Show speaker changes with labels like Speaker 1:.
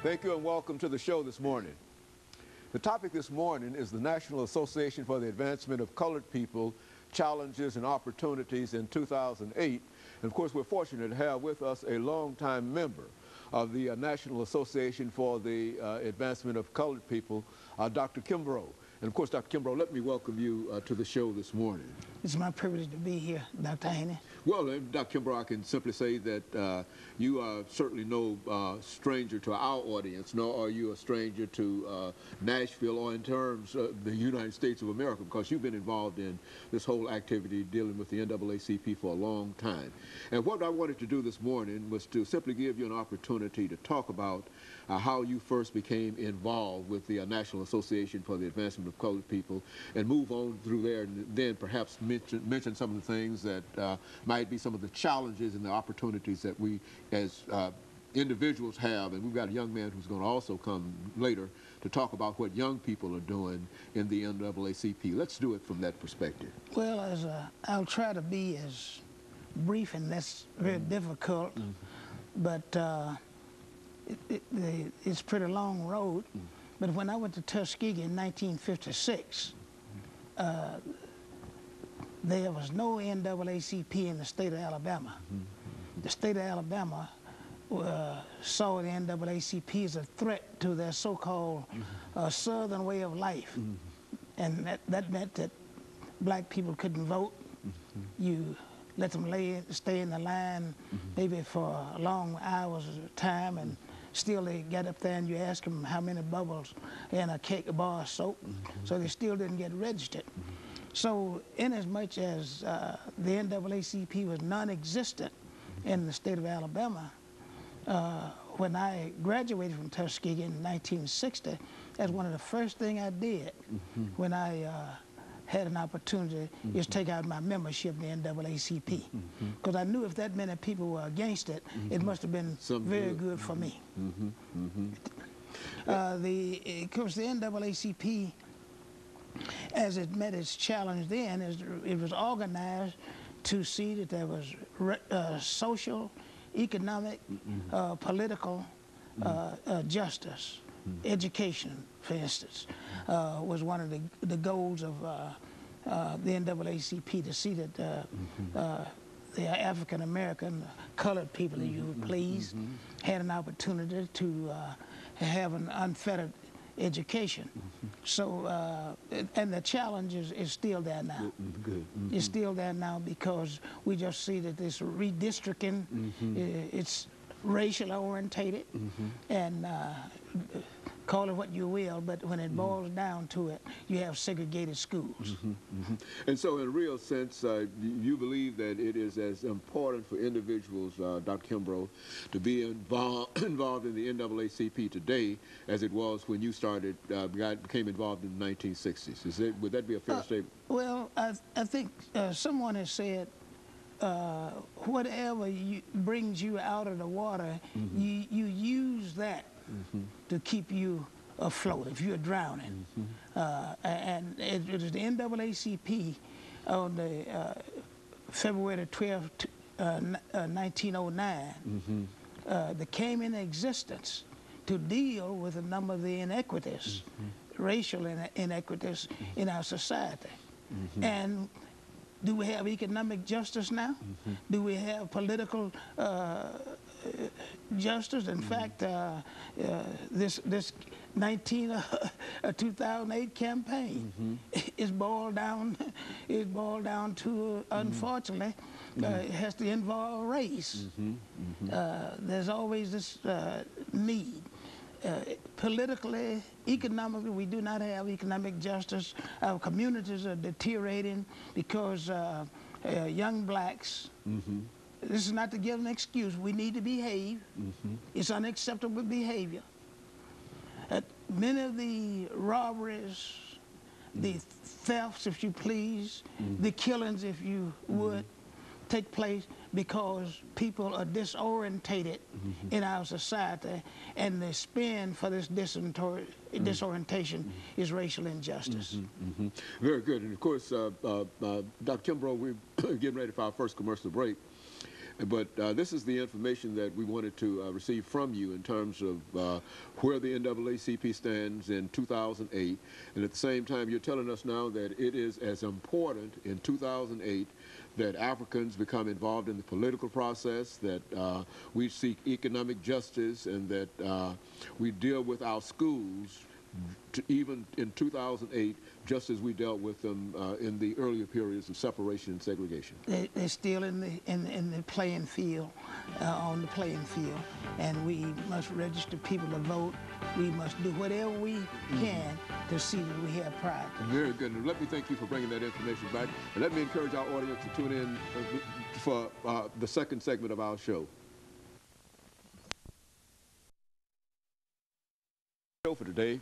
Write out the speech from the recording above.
Speaker 1: Thank you and welcome to the show this morning. The topic this morning is the National Association for the Advancement of Colored People, Challenges and Opportunities in 2008. And of course, we're fortunate to have with us a longtime member of the National Association for the Advancement of Colored People, Dr. Kimbrough. And of course, Dr. Kimbrough, let me welcome you to the show this morning.
Speaker 2: It's my privilege to be here, Dr. Haney.
Speaker 1: Well, Dr. Kimbrough, I can simply say that you are certainly no stranger to our audience, nor are you a stranger to Nashville or in terms of the United States of America, because you've been involved in this whole activity dealing with the NAACP for a long time. And what I wanted to do this morning was to simply give you an opportunity to talk about how you first became involved with the National Association for the Advancement of Colored People, and move on through there, and then perhaps mention some of the things that might be some of the challenges and the opportunities that we as individuals have. And we've got a young man who's going to also come later to talk about what young people are doing in the NAACP. Let's do it from that perspective.
Speaker 2: Well, I'll try to be as brief, and that's very difficult, but it's a pretty long road. But when I went to Tuskegee in 1956, there was no NAACP in the state of Alabama. The state of Alabama saw the NAACP as a threat to their so-called Southern way of life. And that meant that black people couldn't vote. You let them stay in the line maybe for long hours at a time, and still they get up there and you ask them how many bubbles in a bar of soap. So they still didn't get registered. So inasmuch as the NAACP was non-existent in the state of Alabama, when I graduated from Tuskegee in 1960, that's one of the first things I did when I had an opportunity is take out my membership in the NAACP. Because I knew if that many people were against it, it must have been very good for me. Of course, the NAACP, as it met its challenge then, it was organized to see that there was social, economic, political justice. Education, for instance, was one of the goals of the NAACP, to see that the African-American colored people, if you please, had an opportunity to have an unfettered education. So, and the challenge is still there now. It's still there now because we just see that this redistricting, it's racially orientated, and call it what you will, but when it boils down to it, you have segregated schools.
Speaker 1: And so in a real sense, you believe that it is as important for individuals, Dr. Kimbrough, to be involved in the NAACP today as it was when you started, became involved in the 1960s. Would that be a fair statement?
Speaker 2: Well, I think someone has said, whatever brings you out of the water, you use that to keep you afloat if you're drowning. And it was the NAACP on the February 12th, 1909, that came into existence to deal with a number of the inequities, racial inequities in our society. And do we have economic justice now? Do we have political justice? In fact, this 2008 campaign is boiled down to, unfortunately, it has to involve race. There's always this need. Politically, economically, we do not have economic justice. Our communities are deteriorating because young blacks, this is not to give an excuse, we need to behave. It's unacceptable behavior. Many of the robberies, the thefts, if you please, the killings, if you would, take place because people are disorientated in our society, and the spin for this disorientation is racial injustice.
Speaker 1: Very good. And of course, Dr. Kimbrough, we're getting ready for our first commercial break. But this is the information that we wanted to receive from you in terms of where the NAACP stands in 2008. And at the same time, you're telling us now that it is as important in 2008 that Africans become involved in the political process, that we seek economic justice, and that we deal with our schools even in 2008, just as we dealt with them in the earlier periods of separation and segregation.
Speaker 2: They're still in the playing field, on the playing field, and we must register people to vote. We must do whatever we can to see that we have pride.
Speaker 1: Very good. And let me thank you for bringing that information back. And let me encourage our audience to tune in for the second segment of our show. For today.